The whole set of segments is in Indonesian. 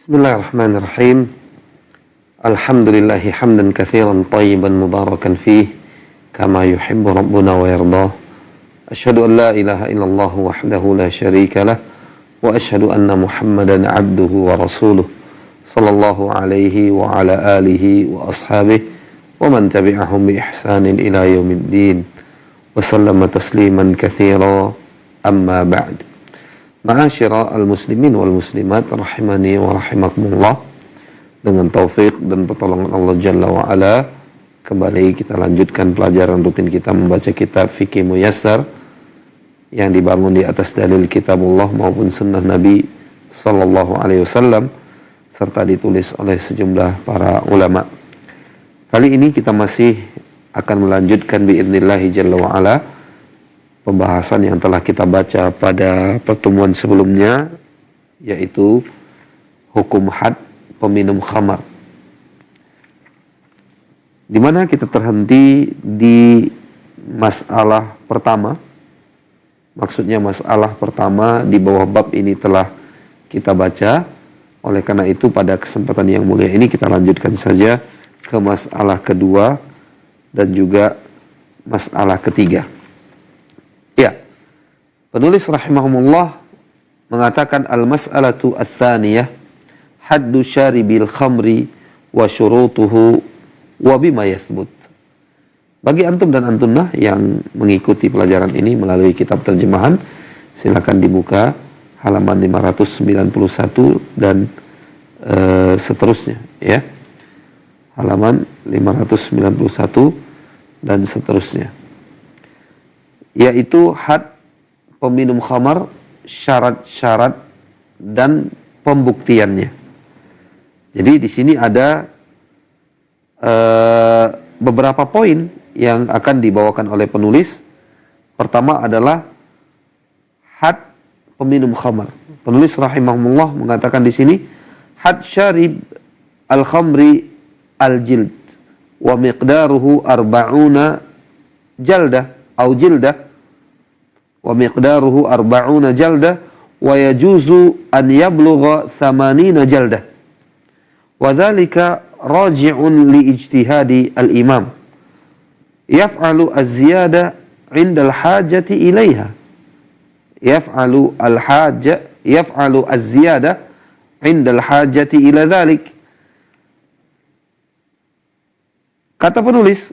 Bismillahirrahmanirrahim. Alhamdulillahi hamdan katsiran tayyiban mubarakan fih kama yuhibbu rabbuna wa yardah. Asyhadu an la ilaha illallah wahdahu la syarika lah wa asyhadu anna Muhammadan abduhu wa rasuluh sallallahu alaihi wa ala alihi wa ashabihi wa man tabi'ahum bi ihsanin ila yaumiddin wa sallama tasliman katsira amma ba'd. Ma'asyira al-muslimin wal muslimat rahimani wa rahimakumullah. Dengan taufik dan pertolongan Allah Jalla wa Ala, kembali kita lanjutkan pelajaran rutin kita membaca kitab Fiqih Muyassar yang dibangun di atas dalil kitabullah maupun sunnah Nabi sallallahu alaihi wasallam serta ditulis oleh sejumlah para ulama. Kali ini kita masih akan melanjutkan biidznillah Jalla wa Ala pembahasan yang telah kita baca pada pertemuan sebelumnya, yaitu hukum had peminum khamar, di mana kita terhenti di masalah pertama. Maksudnya masalah pertama di bawah bab ini telah kita baca. Oleh karena itu pada kesempatan yang mulia ini kita lanjutkan saja ke masalah kedua dan juga masalah ketiga. Ya, penulis rahimahumullah mengatakan al-mas'alatu ats-tsaniyah haddu syaribil khamri wa syurutuhu wa bima yathbut. Bagi antum dan antunnah yang mengikuti pelajaran ini melalui kitab terjemahan, silakan dibuka halaman 591 dan seterusnya, ya. Halaman 591 dan seterusnya. Yaitu had peminum khamar, syarat-syarat dan pembuktiannya. Jadi di sini ada beberapa poin yang akan dibawakan oleh penulis. Pertama adalah had peminum khamar. Penulis rahimahullah mengatakan di sini had syarib al-khamri al-jild wa miqdaruhu arba'una jaldah au jildah wa miqdaruhu arba'una jaldah wa yajuzu an yablugha thamanina jaldah wa dhalika raji'un li ijtihadi al-imam yaf'alu az-ziyada 'inda al-hajati ilayha yaf'alu az-ziyada 'inda al-hajati ila dhalik. Kata penulis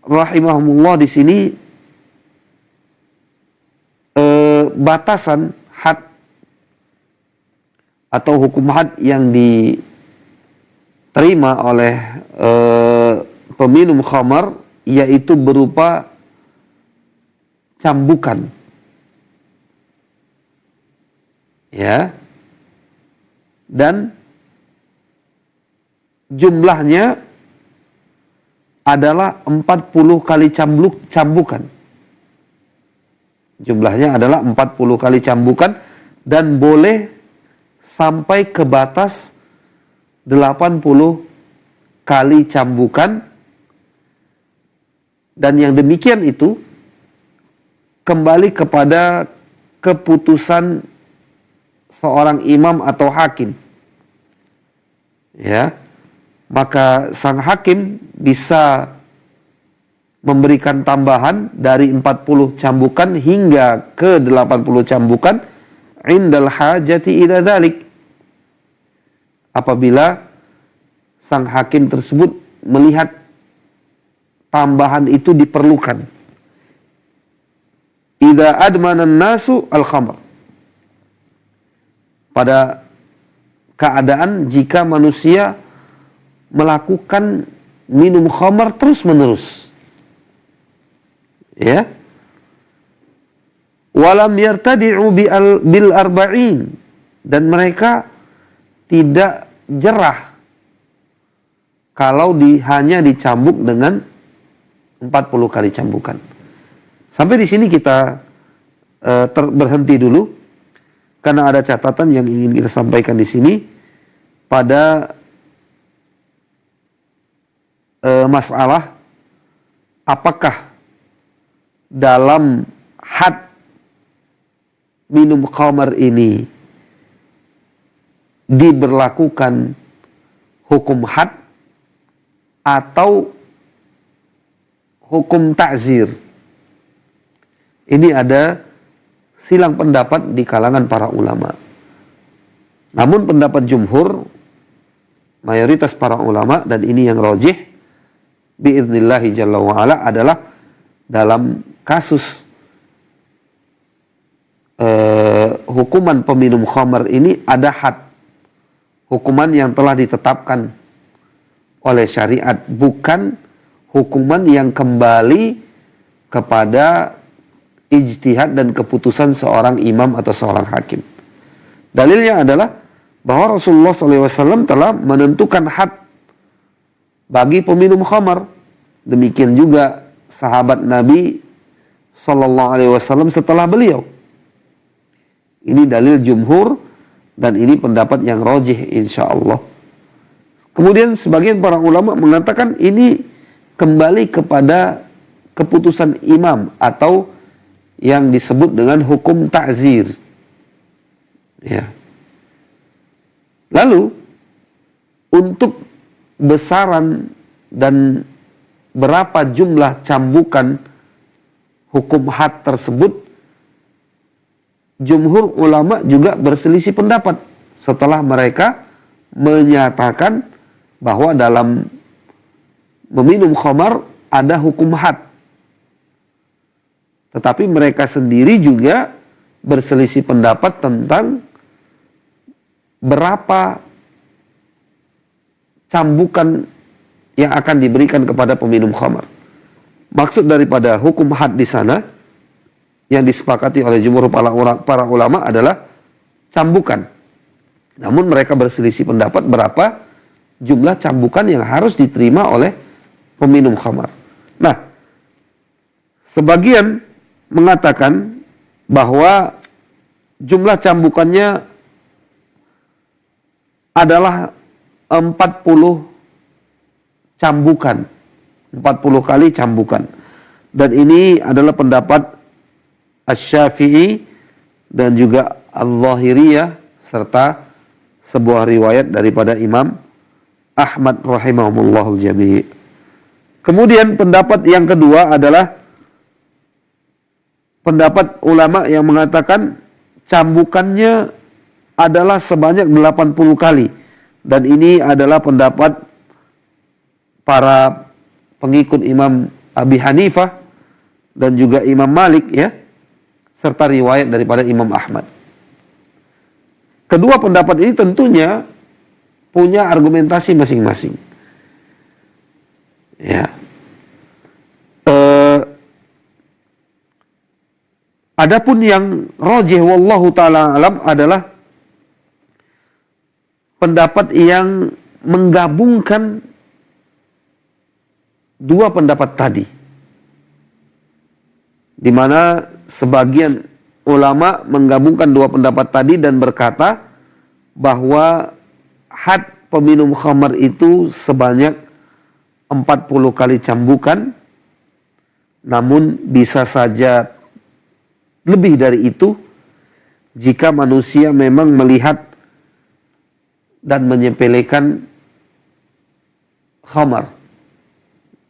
rahimahumullah di sini, batasan had atau hukum had yang diterima oleh peminum khamar yaitu berupa cambukan, ya, dan jumlahnya adalah 40 kali cambukan. Jumlahnya adalah 40 kali cambukan dan boleh sampai ke batas 80 kali cambukan. Dan yang demikian itu kembali kepada keputusan seorang imam atau hakim. Ya, maka sang hakim bisa memberikan tambahan dari 40 cambukan hingga ke 80 cambukan indal hajati ila dhalik, apabila sang hakim tersebut melihat tambahan itu diperlukan. Idza admana nasu al-khamr, pada keadaan jika manusia melakukan minum khamar terus-menerus, ya, walam yartadi'u bil arba'in, dan mereka tidak jerah kalau hanya dicambuk dengan 40 kali cambukan. Sampai di sini kita berhenti dulu karena ada catatan yang ingin kita sampaikan di sini pada masalah apakah dalam had minum khamar ini diberlakukan hukum had atau hukum ta'zir. Ini ada silang pendapat di kalangan para ulama. Namun pendapat jumhur, mayoritas para ulama, dan ini yang rajih biidnillahi jalla wa'ala, adalah dalam kasus hukuman peminum khamar ini ada had, hukuman yang telah ditetapkan oleh syariat, bukan hukuman yang kembali kepada ijtihad dan keputusan seorang imam atau seorang hakim. Dalilnya adalah bahwa Rasulullah SAW telah menentukan had bagi peminum khamar. Demikian juga sahabat Nabi SAW setelah beliau. Ini dalil jumhur dan ini pendapat yang rajih insyaallah. Kemudian sebagian para ulama mengatakan ini kembali kepada keputusan imam atau yang disebut dengan hukum ta'zir. Ya. Lalu untuk besaran dan berapa jumlah cambukan hukum had tersebut, jumhur ulama juga berselisih pendapat setelah mereka menyatakan bahwa dalam meminum khamar ada hukum had. Tetapi mereka sendiri juga berselisih pendapat tentang berapa cambukan yang akan diberikan kepada peminum khamar. Maksud daripada hukum had di sana yang disepakati oleh jumhur para ulama adalah cambukan. Namun mereka berselisih pendapat berapa jumlah cambukan yang harus diterima oleh peminum khamar. Nah, sebagian mengatakan bahwa jumlah cambukannya adalah 40 cambukan. 40 kali cambukan. Dan ini adalah pendapat Asy-Syafi'i dan juga Al-Zahiriyah serta sebuah riwayat daripada Imam Ahmad rahimahullahul jami'. Kemudian pendapat yang kedua adalah pendapat ulama yang mengatakan cambukannya adalah sebanyak 80 kali. Dan ini adalah pendapat para pengikut Imam Abi Hanifah dan juga Imam Malik, ya, serta riwayat daripada Imam Ahmad. Kedua pendapat ini tentunya punya argumentasi masing-masing. Ya. Adapun yang rajih wallahu taala alam adalah pendapat yang menggabungkan dua pendapat tadi, di mana sebagian ulama menggabungkan dua pendapat tadi dan berkata bahwa had peminum khamar itu sebanyak 40 kali cambukan, namun bisa saja lebih dari itu jika manusia memang melihat dan menyepelekan khamar.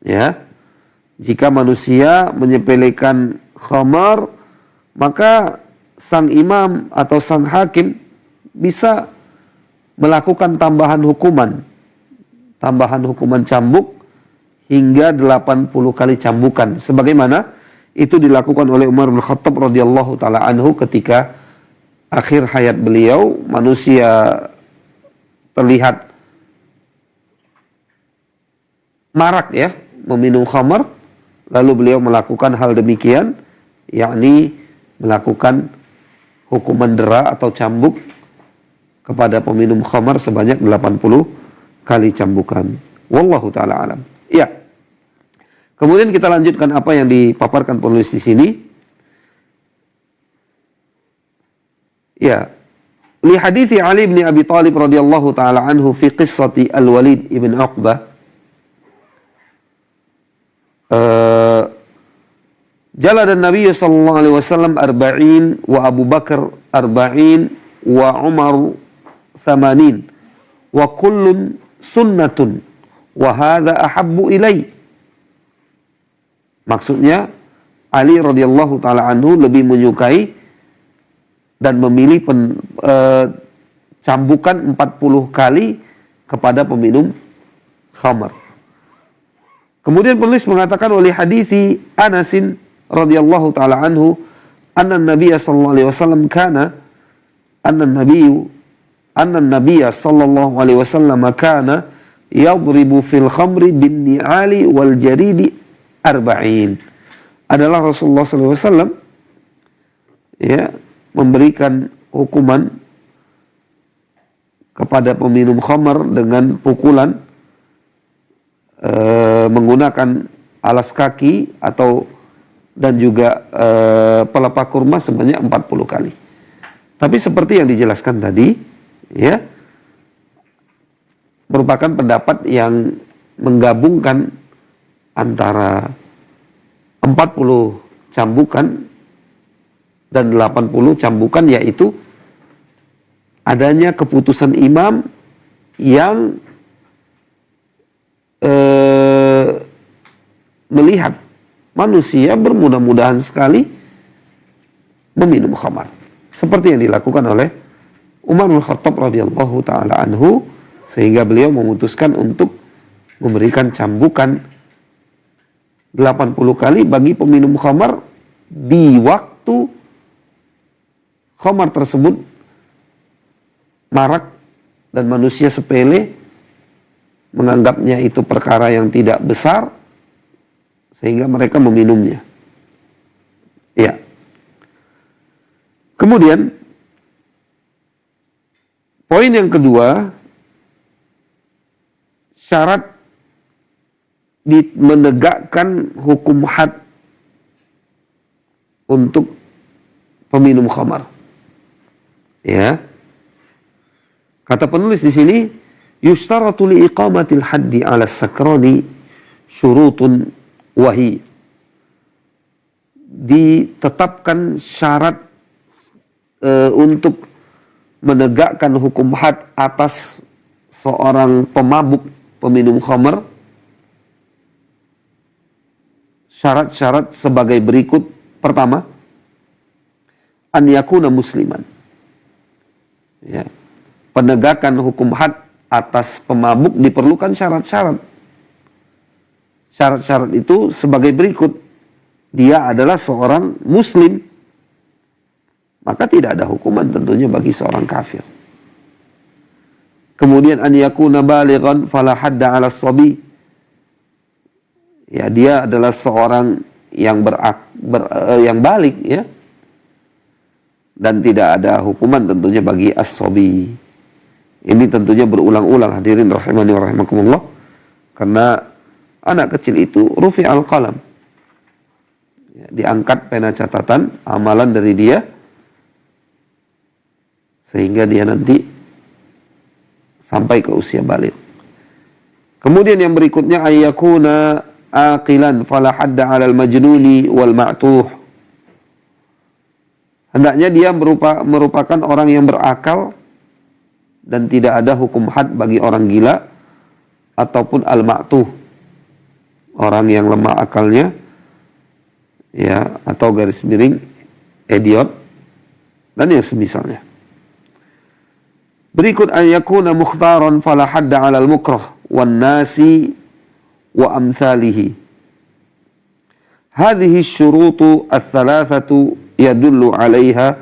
Ya. Jika manusia menyepelekan khamar, maka sang imam atau sang hakim bisa melakukan tambahan hukuman cambuk hingga 80 kali cambukan, sebagaimana itu dilakukan oleh Umar bin Khattab radhiyallahu taala anhu ketika akhir hayat beliau. Manusia terlihat marak, ya, meminum khamar, lalu beliau melakukan hal demikian, yakni melakukan hukuman dera atau cambuk kepada peminum khamar sebanyak 80 kali cambukan. Wallahu taala alam. Ya. Kemudian kita lanjutkan apa yang dipaparkan penulis di sini. Ya. Li hadithi Ali bin Abi Thalib radhiyallahu taala anhu fi qissati Al-Walid ibn Uqbah. Jalada Nabi sallallahu alaihi wasallam 40 wa Abu Bakar 40 wa Umar thamanin wa kullun sunnatun wa hadha ahabbu ilai. Maksudnya Ali radhiyallahu taala anhu lebih menyukai dan memilih cambukan 40 kali kepada peminum khamar. Kemudian penulis mengatakan oleh hadithi Anasin radhiyallahu taala anhu anna Nabiy sallallahu alaihi wasallam kana anna Nabiy sallallahu alaihi wasallam kana yadribu fil khamri bin ni'ali wal jaridi arba'in. Adalah Rasulullah sallallahu alaihi wasallam ya memberikan hukuman kepada peminum khamar dengan pukulan menggunakan alas kaki atau dan juga pelepah kurma sebanyak 40 kali. Tapi seperti yang dijelaskan tadi, ya, merupakan pendapat yang menggabungkan antara 40 cambukan dan 80 cambukan, yaitu adanya keputusan imam yang melihat manusia bermudah-mudahan sekali meminum khamar, seperti yang dilakukan oleh Umar bin Khattab radhiyallahu taala anhu, sehingga beliau memutuskan untuk memberikan cambukan 80 kali bagi peminum khamar di waktu khamar tersebut marak dan manusia sepele menganggapnya itu perkara yang tidak besar sehingga mereka meminumnya. Ya. Kemudian poin yang kedua, syarat menegakkan hukum had untuk peminum khamar. Ya. Kata penulis di sini, yustaratu li iqamatil haddi 'ala sakrani syurutun wahi. Ditetapkan syarat untuk menegakkan hukum had atas seorang pemabuk, peminum khamar. Syarat-syarat sebagai berikut. Pertama, an yakuna musliman. Ya. Penegakan hukum had atas pemabuk diperlukan syarat-syarat. Syarat-syarat itu sebagai berikut. Dia adalah seorang muslim, maka tidak ada hukuman tentunya bagi seorang kafir. Kemudian an yakuna balighan fala hadda 'ala as-sabi. Ya, dia adalah seorang yang yang balik, ya. Dan tidak ada hukuman tentunya bagi as-sabi. Ini tentunya berulang-ulang, hadirin rahimani wa rahimakumullah. Karena anak kecil itu rufi'al qalam. Ya, diangkat pena catatan amalan dari dia sehingga dia nanti sampai ke usia balik. Kemudian yang berikutnya ayyakuna aqilan fala hadda 'alal majnuni wal ma'tuh. Hendaknya dia merupakan orang yang berakal dan tidak ada hukum had bagi orang gila ataupun al-ma'tuh, orang yang lemah akalnya, ya, atau garis miring idiot dan yang semisalnya. Berikut ayyakuna mukhtaran fala hadda 'alal mukrah wan nasi wa amthalihi. Hadhihi asy-syurutu ats-tsalatsatu yadullu 'alaiha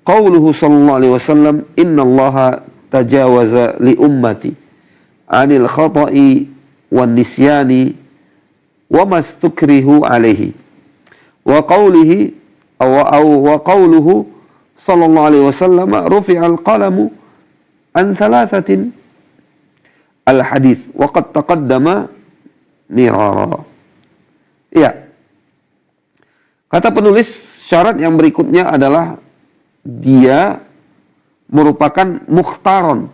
qauluhu sallallahu alaihi wasallam innallaha tajawaza li ummati 'anil khata'i wan nisyani wa mastukrihu 'alaihi. Wa qawlihi wa qawluhu sallallahu alaihi wasallam rufi'al qalamu an thalathatin al-hadits wa qad taqaddama mirara. Ya. Kata penulis, syarat yang berikutnya adalah dia merupakan mukhtaron,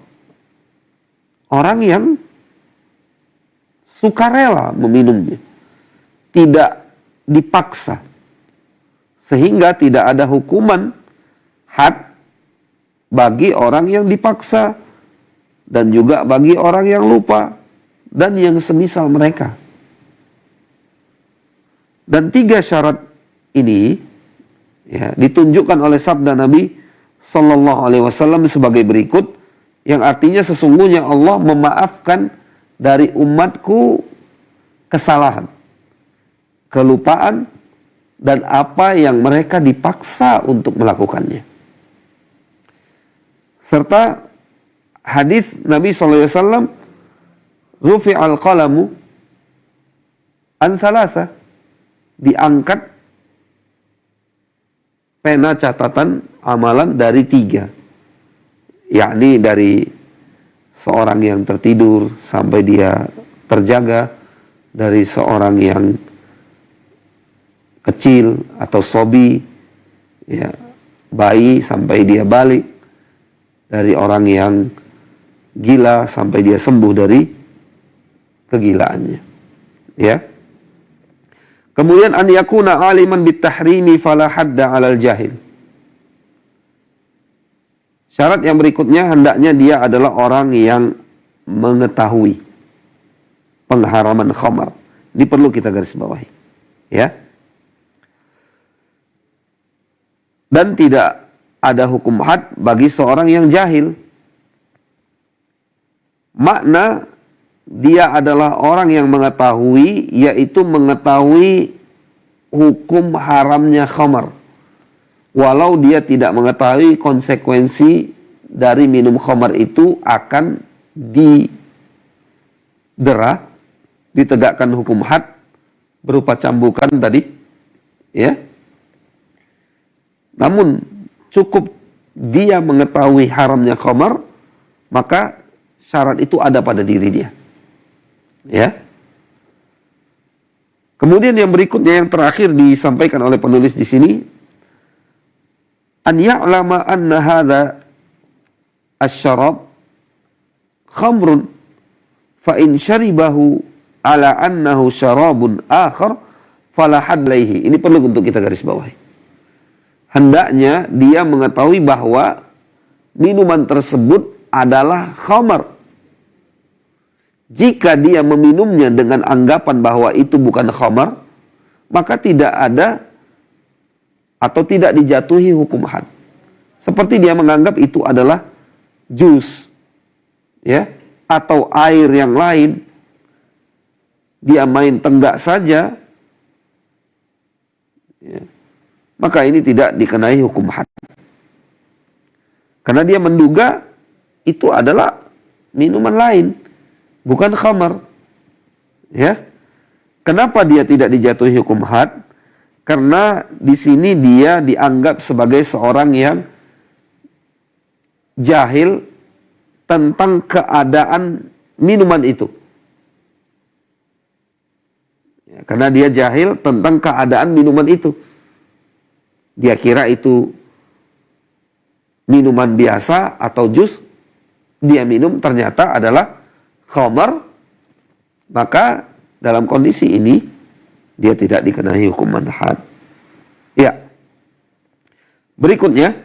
orang yang sukarela meminumnya, tidak dipaksa, sehingga tidak ada hukuman had bagi orang yang dipaksa dan juga bagi orang yang lupa dan yang semisal mereka. Dan 3 syarat ini ya, ditunjukkan oleh sabda Nabi Sallallahu Alaihi Wasallam sebagai berikut, yang artinya sesungguhnya Allah memaafkan dari umatku kesalahan, kelupaan, dan apa yang mereka dipaksa untuk melakukannya. Serta hadis Nabi SAW, rufi'al qalamu an thalatha, diangkat pena catatan amalan dari 3, yakni dari seorang yang tertidur sampai dia terjaga, dari seorang yang kecil atau sobi, ya, bayi sampai dia balik, dari orang yang gila sampai dia sembuh dari kegilaannya. Ya. Kemudian an yakuna aliman bitahrimi fala hadda 'alal jahil. Syarat yang berikutnya, hendaknya dia adalah orang yang mengetahui pengharaman khamar. Ini perlu kita garis bawahi. Ya. Dan tidak ada hukum had bagi seorang yang jahil. Makna dia adalah orang yang mengetahui, yaitu mengetahui hukum haramnya khamar, walau dia tidak mengetahui konsekuensi dari minum khamar itu akan didera, ditegakkan hukum had berupa cambukan tadi, ya. Namun cukup dia mengetahui haramnya khamar, maka syarat itu ada pada diri dia. Ya. Kemudian yang berikutnya, yang terakhir disampaikan oleh penulis di sini, an ya'lama anna hadza asy-syarab khamrun fa in syaribahu ala annahu syarabun akhar fala hadd alaihi. Ini perlu untuk kita garis bawahi. Hendaknya dia mengetahui bahwa minuman tersebut adalah khamar. Jika dia meminumnya dengan anggapan bahwa itu bukan khamar, maka tidak ada atau tidak dijatuhi hukum had. Seperti dia menganggap itu adalah jus, ya, atau air yang lain. Dia main tenggak saja, ya, maka ini tidak dikenai hukum had. Karena dia menduga itu adalah minuman lain, bukan khamar. Ya. Kenapa dia tidak dijatuhi hukum had? Karena di sini dia dianggap sebagai seorang yang jahil tentang keadaan minuman itu. Ya, karena dia jahil tentang keadaan minuman itu. Dia kira itu minuman biasa atau jus, dia minum ternyata adalah khamar, maka dalam kondisi ini dia tidak dikenai hukuman had. Ya. Berikutnya,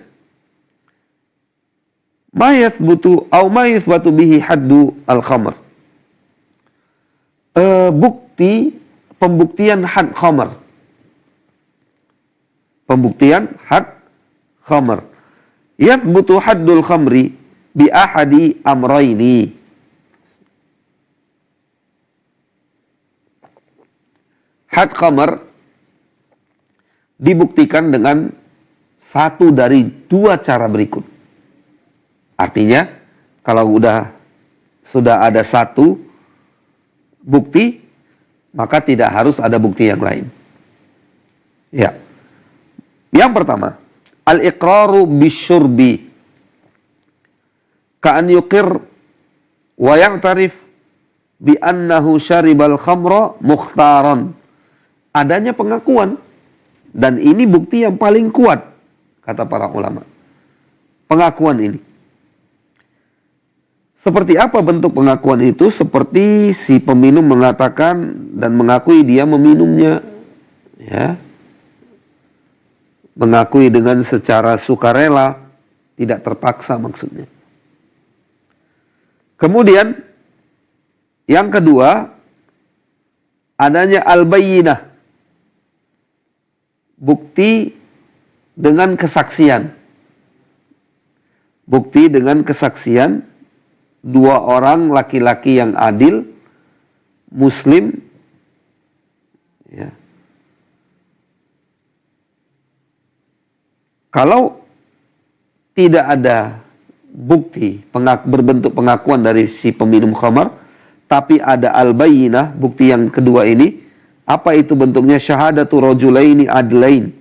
ma yathbutu aw ma yuthbatu bihi haddu al-khamr. Pembuktian had khamar. Pembuktian had khamar. Yathbutu haddul khamri bi ahadi amrayni. Had khamar dibuktikan dengan satu dari 2 cara berikut. Artinya, kalau sudah ada satu bukti, maka tidak harus ada bukti yang lain. Ya. Yang pertama, al-iqraru bisyurbi ka'an yuqir wa ya'tarif bi annahu syaribal khamra mukhtaran. Adanya pengakuan, dan ini bukti yang paling kuat, kata para ulama. Pengakuan ini. Seperti apa bentuk pengakuan itu? Seperti si peminum mengatakan dan mengakui dia meminumnya, ya. Mengakui dengan secara sukarela, tidak terpaksa maksudnya. Kemudian yang kedua, adanya al-bayyinah, bukti dengan kesaksian. Bukti dengan kesaksian dua orang laki-laki yang adil, muslim, ya. Kalau tidak ada bukti berbentuk pengakuan dari si peminum khamar, tapi ada al-bayyinah, bukti yang kedua ini, apa itu bentuknya? Syahadatu rajulaini adlain,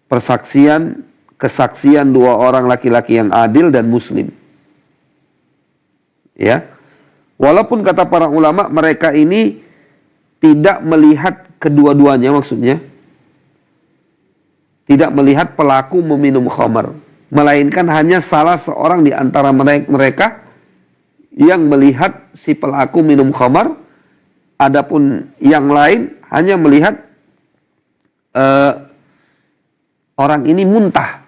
kesaksian dua orang laki-laki yang adil dan muslim. Ya. Walaupun kata para ulama mereka ini tidak melihat kedua-duanya, maksudnya tidak melihat pelaku meminum khamar, melainkan hanya salah seorang di antara mereka yang melihat si pelaku minum khamar, adapun yang lain hanya melihat orang ini muntah.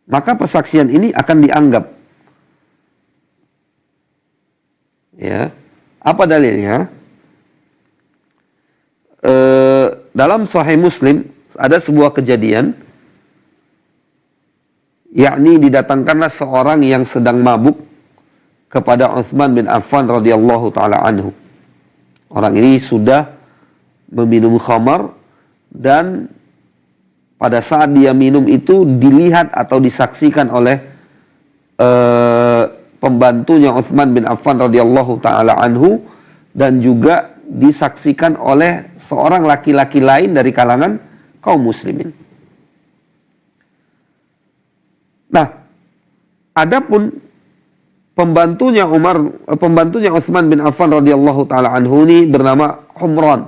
Maka persaksian ini akan dianggap. Ya, apa dalilnya? Dalam Sahih Muslim ada sebuah kejadian, yakni didatangkanlah seorang yang sedang mabuk kepada Utsman bin Affan radhiyallahu taala anhu. Orang ini sudah meminum khamar dan pada saat dia minum itu dilihat atau disaksikan oleh pembantunya Utsman bin Affan radhiyallahu taala anhu, dan juga disaksikan oleh seorang laki-laki lain dari kalangan kaum muslimin. Nah, adapun pembantunya Utsman bin Affan radhiyallahu taala anhu ini bernama Humran.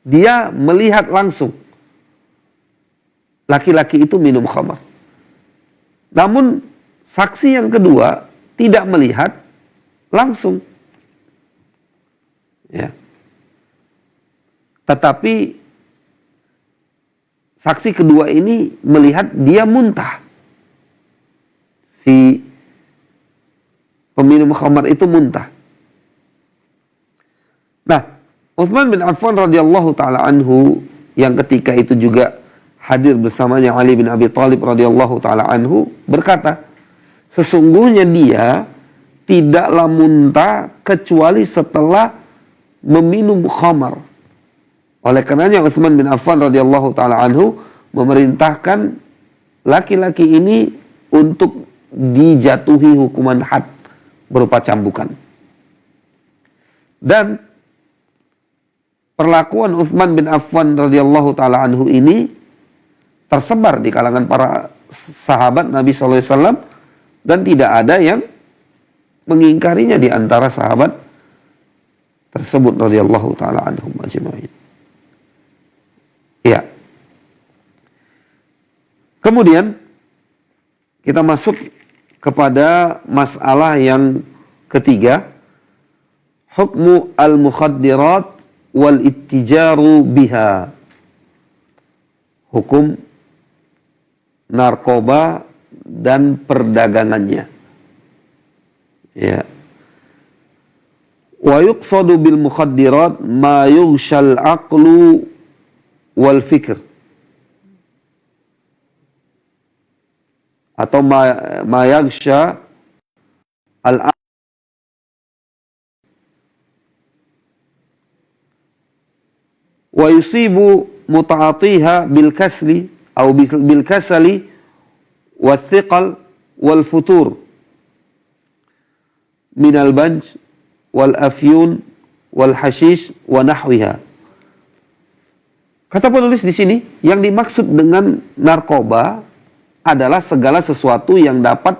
Dia melihat langsung laki-laki itu minum khamar. Namun saksi yang kedua tidak melihat langsung. Ya. Tetapi saksi kedua ini melihat dia muntah. Si peminum khamar itu muntah. Nah, Utsman bin Affan radhiyallahu taala anhu yang ketika itu juga hadir bersamanya Ali bin Abi Thalib radhiyallahu taala anhu berkata, sesungguhnya dia tidaklah muntah kecuali setelah meminum khamar. Oleh karenanya Utsman bin Affan radhiyallahu taala anhu memerintahkan laki-laki ini untuk dijatuhi hukuman had berupa cambukan. Dan perlakuan Utsman bin Affan radhiyallahu taala anhu ini tersebar di kalangan para sahabat Nabi sallallahu alaihi wasallam dan tidak ada yang mengingkarinya di antara sahabat tersebut radhiyallahu taala anhum ajma'in. Ya. Kemudian kita masuk kepada masalah yang ketiga, hukmu al-mukhaddirat wal ittijaru biha. Hukum narkoba dan perdagangannya. Ya. Wa yuqsadu bil mukhaddirat ma yughshal aqlu wal fikr. Atau ma yaghsha al wa yusibu muta'atiha bil kasli atau bil kasali wal thiqal wal futur min al banj wal afyun wal hashish wa nahwiha. Kata penulis di sini, yang dimaksud dengan narkoba adalah segala sesuatu yang dapat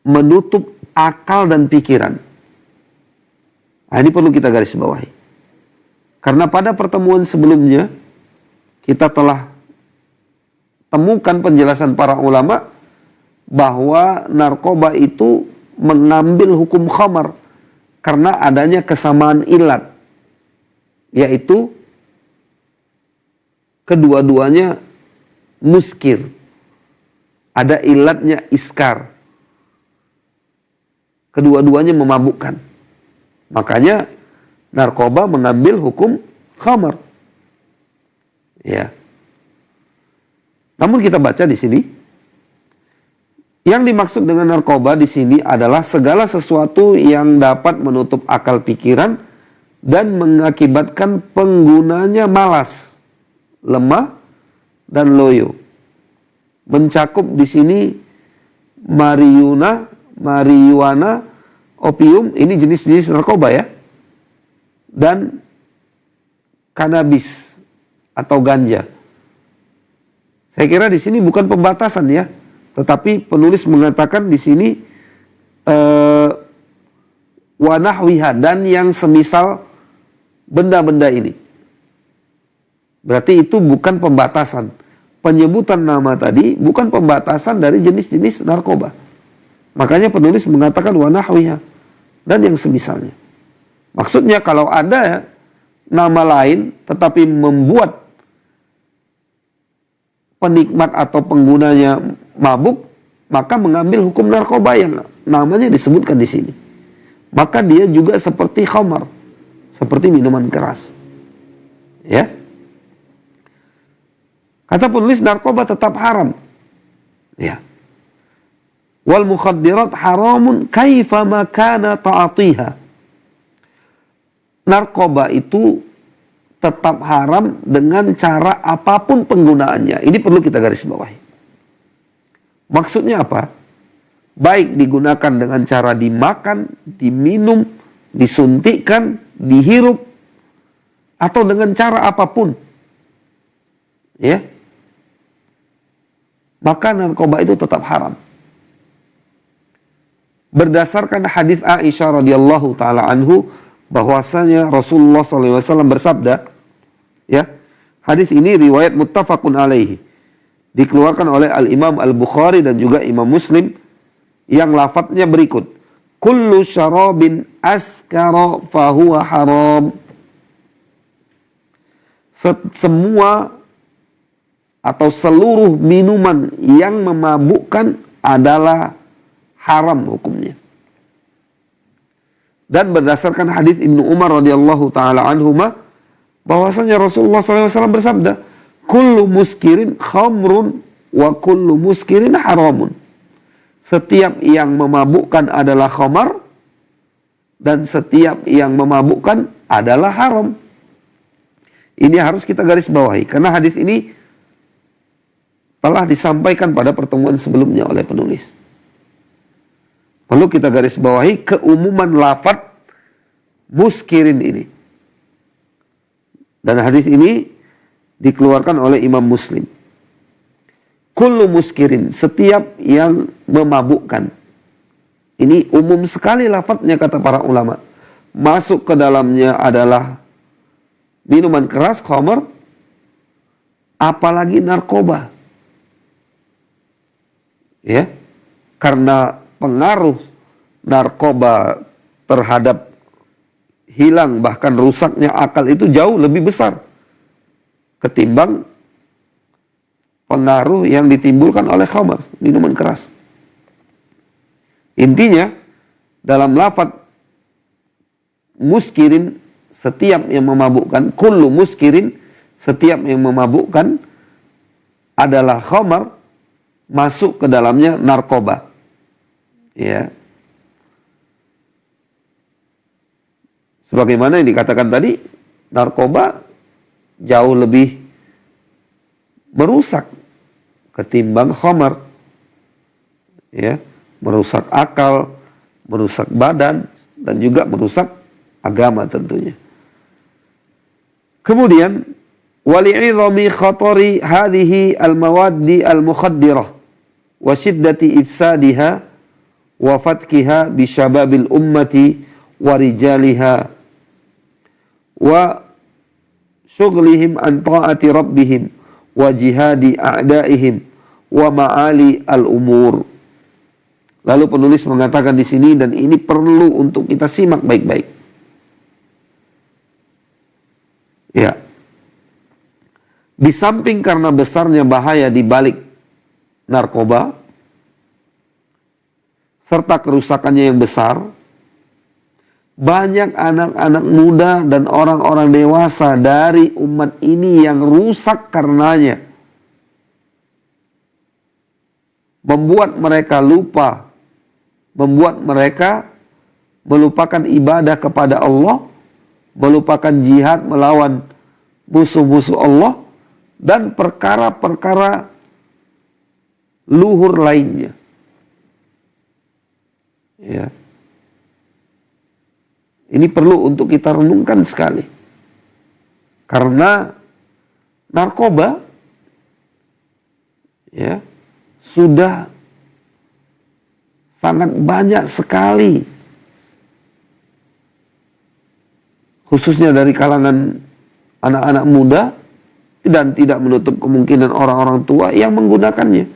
menutup akal dan pikiran. Nah, ini perlu kita garis bawahi. Karena pada pertemuan sebelumnya kita telah temukan penjelasan para ulama bahwa narkoba itu mengambil hukum khamar karena adanya kesamaan ilat, yaitu kedua-duanya muskir. Ada ilatnya iskar. Kedua-duanya memabukkan. Makanya narkoba mengambil hukum khamar. Ya. Namun kita baca di sini, yang dimaksud dengan narkoba di sini adalah segala sesuatu yang dapat menutup akal pikiran dan mengakibatkan penggunanya malas, lemah, dan loyo. Mencakup di sini marijuana, opium, ini jenis-jenis narkoba ya, dan kanabis atau ganja. Saya kira di sini bukan pembatasan ya, tetapi penulis mengatakan di sini wanahwiha, dan yang semisal benda-benda ini. Berarti itu bukan pembatasan. Penyebutan nama tadi bukan pembatasan dari jenis-jenis narkoba. Makanya penulis mengatakan wanahwiha dan yang semisalnya. Maksudnya kalau ada nama lain tetapi membuat penikmat atau penggunanya mabuk, maka mengambil hukum narkoba yang namanya disebutkan di sini. Maka dia juga seperti khamar, seperti minuman keras. Ya. Kata penulis, narkoba tetap haram. Ya. Wal mukhaddirat haramun kaifama kana ta'atiha. Narkoba itu tetap haram dengan cara apapun penggunaannya. Ini perlu kita garis bawahi. Maksudnya apa? Baik digunakan dengan cara dimakan, diminum, disuntikkan, dihirup, atau dengan cara apapun. Ya. Maka narkoba itu tetap haram. Berdasarkan hadis Aisyah radhiyallahu taala anhu, bahwasanya Rasulullah SAW bersabda, ya, hadis ini riwayat muttafaqun alaihi, dikeluarkan oleh Al-Imam Al-Bukhari dan juga Imam Muslim, yang lafadznya berikut: kullu syarabin askara fahuwa haram. Semua atau seluruh minuman yang memabukkan adalah haram hukumnya. Dan berdasarkan hadis Ibnu Umar radhiyallahu taala anhuma, bahwasanya Rasulullah SAW bersabda, kullu muskirin khamrun wa kullu muskirin haramun. Setiap yang memabukkan adalah khamar, dan setiap yang memabukkan adalah haram. Ini harus kita garis bawahi, karena hadis ini telah disampaikan pada pertemuan sebelumnya oleh penulis. Perlu kita garis bawahi keumuman lafadz muskirin ini. Dan hadis ini dikeluarkan oleh Imam Muslim. Kullu muskirin, setiap yang memabukkan. Ini umum sekali lafadznya kata para ulama. Masuk ke dalamnya adalah minuman keras, khamar, apalagi narkoba. Ya, karena pengaruh narkoba terhadap hilang bahkan rusaknya akal itu jauh lebih besar ketimbang pengaruh yang ditimbulkan oleh khamar, minuman keras. Intinya dalam lafadz muskirin, setiap yang memabukkan, kullu muskirin, setiap yang memabukkan adalah khamar, masuk ke dalamnya narkoba. Ya. Sebagaimana yang dikatakan tadi, narkoba jauh lebih merusak ketimbang khamar. Ya, merusak akal, merusak badan, dan juga merusak agama tentunya. Kemudian wali'idhami khatari hadhihi al-mawaddi al-mukhaddirah wa shiddati ifsadiha wa fatkiha bi syababil ummati wa rijaliha wa syughlihim an ta'ati rabbihim wa jihadi a'daihim wa ma'ali al-umur. Lalu penulis mengatakan di sini, dan ini perlu untuk kita simak baik-baik. Ya. Di samping karena besarnya bahaya di balik narkoba, serta kerusakannya yang besar, banyak anak-anak muda dan orang-orang dewasa dari umat ini yang rusak karenanya. Membuat mereka lupa, membuat mereka melupakan ibadah kepada Allah, melupakan jihad melawan musuh-musuh Allah, dan perkara-perkara luhur lainnya. Ya. Ini perlu untuk kita renungkan sekali. Karena narkoba ya sudah sangat banyak sekali, khususnya dari kalangan anak-anak muda, dan tidak menutup kemungkinan orang-orang tua yang menggunakannya,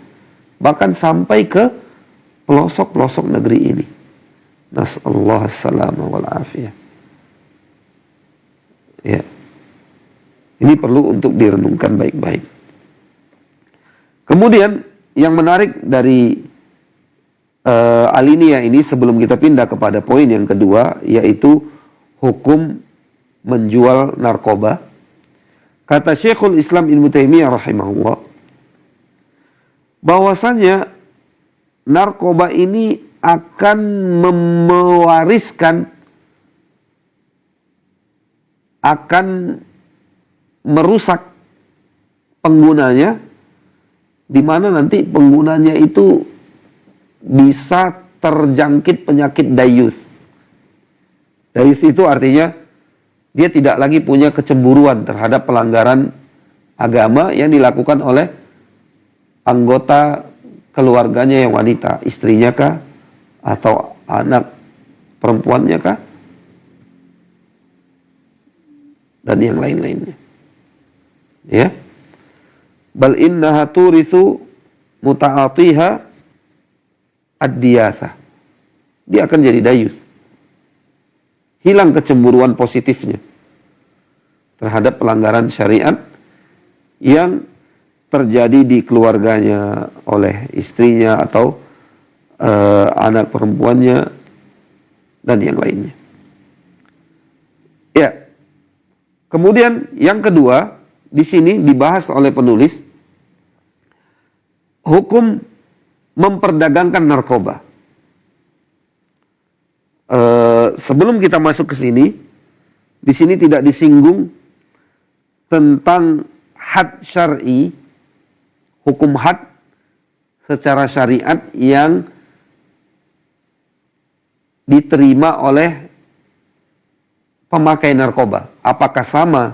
bahkan sampai ke pelosok-pelosok negeri ini. Nas'allahu as-salama wal afiyah. Ya. Ini perlu untuk direnungkan baik-baik. Kemudian yang menarik dari alinea ini, sebelum kita pindah kepada poin yang kedua, yaitu hukum menjual narkoba. Kata Syekhul Islam Ibnu Taimiyah rahimahullah, bahwasanya narkoba ini akan mewariskan, akan merusak penggunanya, di mana nanti penggunanya itu bisa terjangkit penyakit dayuth. Dayuth itu artinya dia tidak lagi punya kecemburuan terhadap pelanggaran agama yang dilakukan oleh anggota keluarganya yang wanita, istrinya kah, atau anak perempuannya kah, dan yang lain-lainnya. Ya. Bal innaha turithu muta'atiha ad-diyatha. Dia akan jadi dayus. Hilang kecemburuan positifnya terhadap pelanggaran syariat yang terjadi di keluarganya oleh istrinya atau anak perempuannya dan yang lainnya. Ya. Kemudian yang kedua, di sini dibahas oleh penulis hukum memperdagangkan narkoba. Sebelum kita masuk ke sini, di sini tidak disinggung tentang had syar'i, hukum had secara syariat yang diterima oleh pemakai narkoba. Apakah sama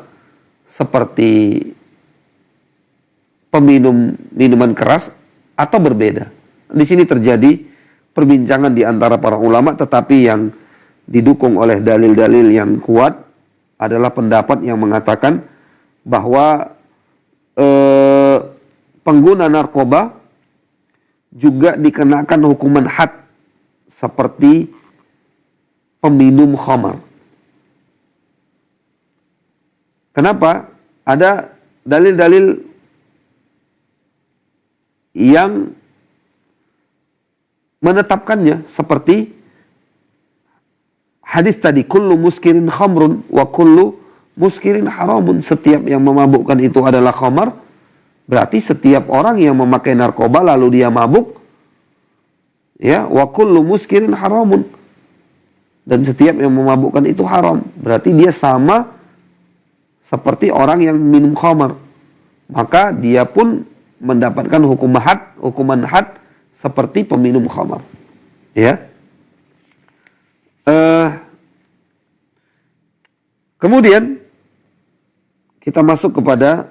seperti peminum minuman keras atau berbeda? Di sini terjadi perbincangan di antara para ulama, tetapi yang didukung oleh dalil-dalil yang kuat adalah pendapat yang mengatakan bahwa pengguna narkoba juga dikenakan hukuman had seperti peminum khamar. Kenapa? Ada dalil-dalil yang menetapkannya, seperti hadis tadi, kullu muskirin khamrun wa kullu muskirin haramun. Setiap yang memabukkan itu adalah khamar. Berarti setiap orang yang memakai narkoba lalu dia mabuk, ya, wa kullu muskirin haramun. Dan setiap yang memabukkan itu haram. Berarti dia sama seperti orang yang minum khamar. Maka dia pun mendapatkan hukuman had seperti peminum khamar. Ya. Kemudian kita masuk kepada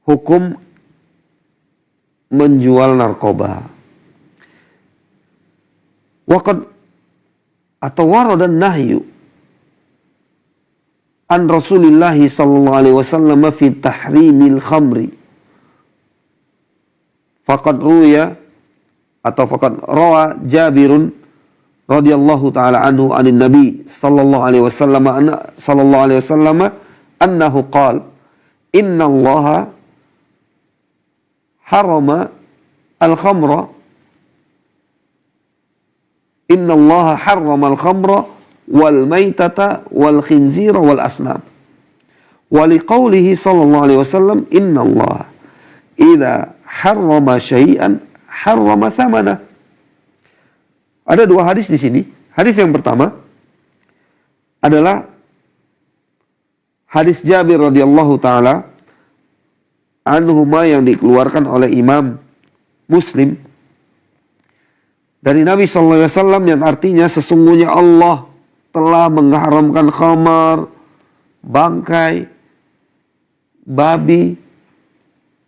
hukum menjual narkoba. Waqad atau waradan nahyu an Rasulillah sallallahu alaihi wasallam fi tahrimil khamri. Faqad ruya atau faqad rawa Jabirun radhiyallahu taala anhu anin Nabi sallallahu alaihi wasallam annahu qala inna Allah harama al-khamra innallaha harramal khamra wal maitata wal khinzira wal asnam. Wa liqaulihi sallallahu alaihi wasallam innallaha idza harrama syai'an harrama thamana. Ada dua hadis di sini. Hadis yang pertama adalah hadis Jabir radhiyallahu taala anhuma yang dikeluarkan oleh Imam Muslim dari Nabi sallallahu alaihi wasallam, yang artinya sesungguhnya Allah telah mengharamkan khamar, bangkai, babi,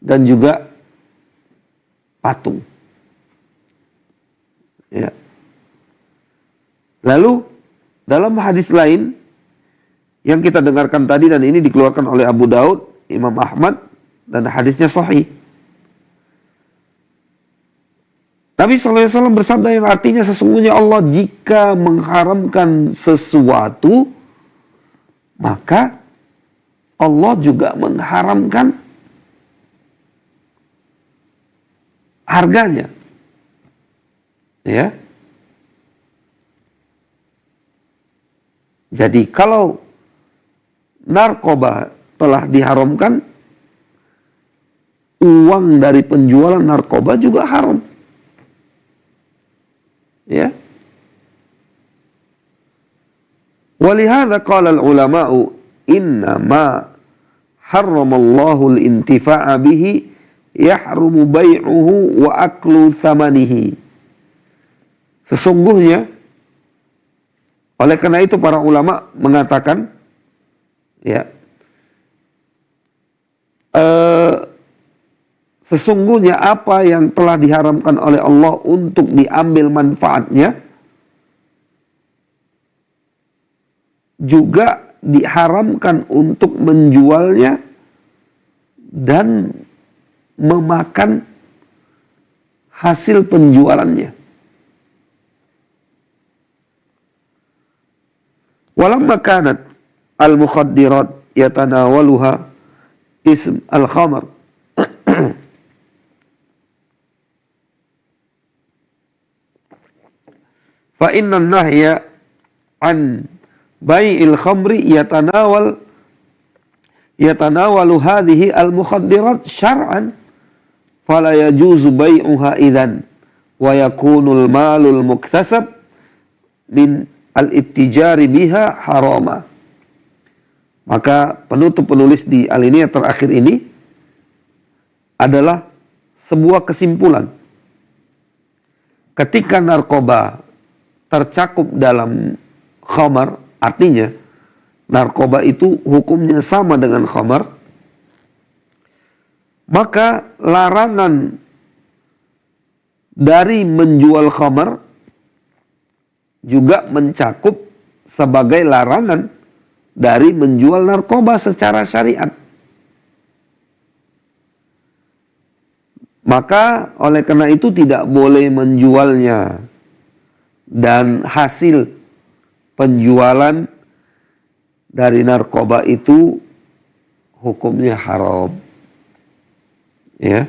dan juga patung. Ya. Lalu dalam hadis lain yang kita dengarkan tadi, dan ini dikeluarkan oleh Abu Daud, Imam Ahmad, dan hadisnya sahih. Nabi SAW bersabda yang artinya sesungguhnya Allah jika mengharamkan sesuatu, maka Allah juga mengharamkan harganya. Ya. Jadi kalau narkoba telah diharamkan, uang dari penjualan narkoba juga haram. Ya. Walihada qala al-ulama'u innama harramallahu al-intifa'a bihi yahrumu bai'uhu wa aklu thamanihi. Sesungguhnya, oleh karena itu para ulama mengatakan, ya, sesungguhnya apa yang telah diharamkan oleh Allah untuk diambil manfaatnya juga diharamkan untuk menjualnya dan memakan hasil penjualannya. Walamma kanat al-mukhaddirat yatanawaluha ism al-khamar fa inna nahya an bai'il khamri yatanawalu hadhihi al-mukhaddirat syar'an fala yajuzu bai'uha idzan wa yakunul malul muktasab min al-ittijari biha harama. Maka penulis di alinea terakhir ini adalah sebuah kesimpulan. Ketika narkoba tercakup dalam khamar, artinya narkoba itu hukumnya sama dengan khamar, maka larangan dari menjual khamar juga mencakup sebagai larangan dari menjual narkoba secara syariat. Maka oleh karena itu tidak boleh menjualnya, dan hasil penjualan dari narkoba itu hukumnya haram. Ya.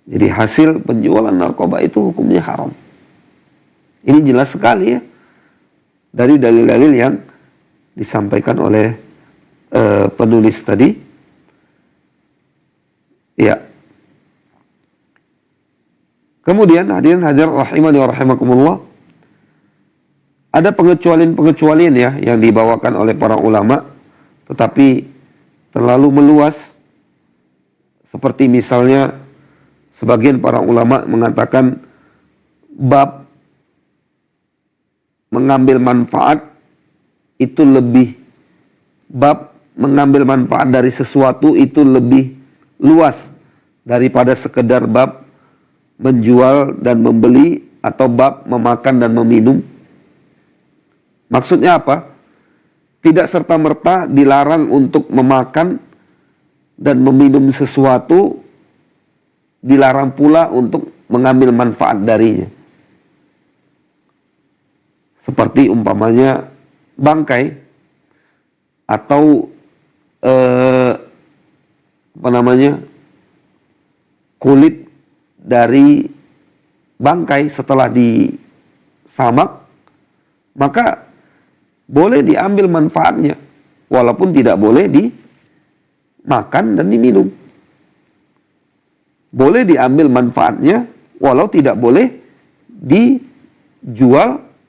Jadi hasil penjualan narkoba itu hukumnya haram. Ini jelas sekali ya dari dalil-dalil yang disampaikan oleh penulis tadi. Ya. Kemudian hadirin hadirat rahimani wa rahimakumullah, ada pengecualian-pengecualian ya yang dibawakan oleh para ulama, tetapi terlalu meluas. Seperti misalnya sebagian para ulama mengatakan bab mengambil manfaat itu lebih, bab mengambil manfaat dari sesuatu itu lebih luas daripada sekedar bab menjual dan membeli atau bab memakan dan meminum. Maksudnya apa? Tidak serta-merta dilarang untuk memakan dan meminum sesuatu, dilarang pula untuk mengambil manfaat darinya. Seperti umpamanya bangkai atau kulit dari bangkai setelah disamak, maka boleh diambil manfaatnya, walaupun tidak boleh dimakan dan diminum. Boleh diambil manfaatnya, walau tidak boleh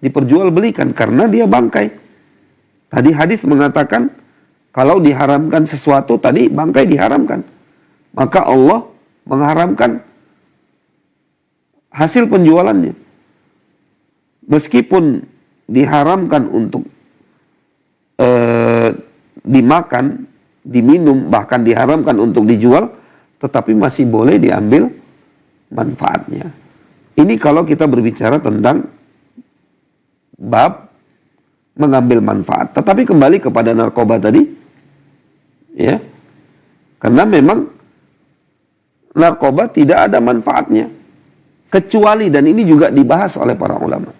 diperjualbelikan karena dia bangkai. Tadi hadis mengatakan kalau diharamkan sesuatu, tadi bangkai diharamkan, maka Allah mengharamkan hasil penjualannya. Meskipun diharamkan untuk dimakan, diminum, bahkan diharamkan untuk dijual, tetapi masih boleh diambil manfaatnya. Ini kalau kita berbicara tentang bab mengambil manfaat. Tetapi kembali kepada narkoba tadi, ya, karena memang narkoba tidak ada manfaatnya, kecuali, dan ini juga dibahas oleh para ulama,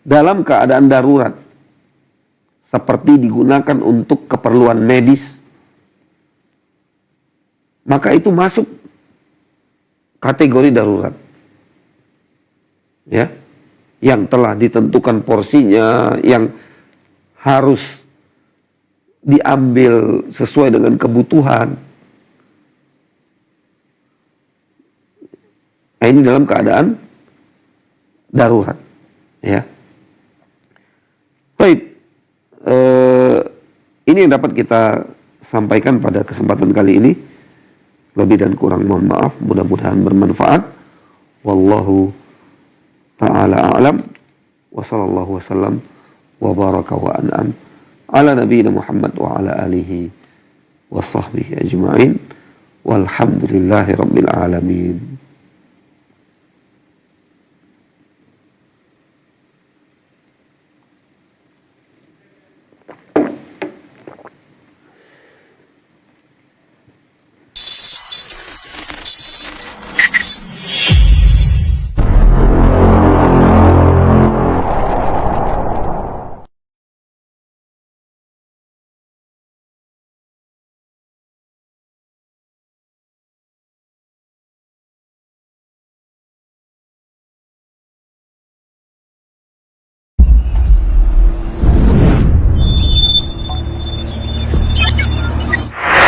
dalam keadaan darurat, seperti digunakan untuk keperluan medis, maka itu masuk kategori darurat, ya, yang telah ditentukan porsinya, yang harus diambil sesuai dengan kebutuhan. Nah, ini dalam keadaan darurat, ya. Baik, ini yang dapat kita sampaikan pada kesempatan kali ini. Lebih dan kurang mohon maaf, mudah-mudahan bermanfaat. Wallahu ta'ala a'lam, wa sallallahu wasallam wa baraka wa an'am ala nabiyina Muhammad wa ala alihi wa sahbihi ajma'in, walhamdulillahi rabbil alamin.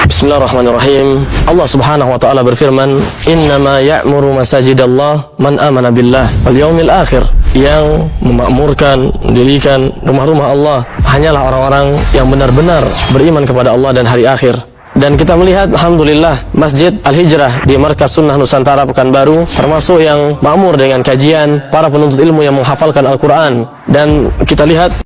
Bismillahirrahmanirrahim. Allah Subhanahu wa taala berfirman, "Innama ya'muru masajidallah man amana billah wal yaumil akhir." Yang memakmurkan, mendirikan rumah-rumah Allah hanyalah orang-orang yang benar-benar beriman kepada Allah dan hari akhir. Dan kita melihat, alhamdulillah, Masjid Al-Hijrah di Markas Sunnah Nusantara Pekanbaru termasuk yang makmur dengan kajian para penuntut ilmu yang menghafalkan Al-Quran. Dan kita lihat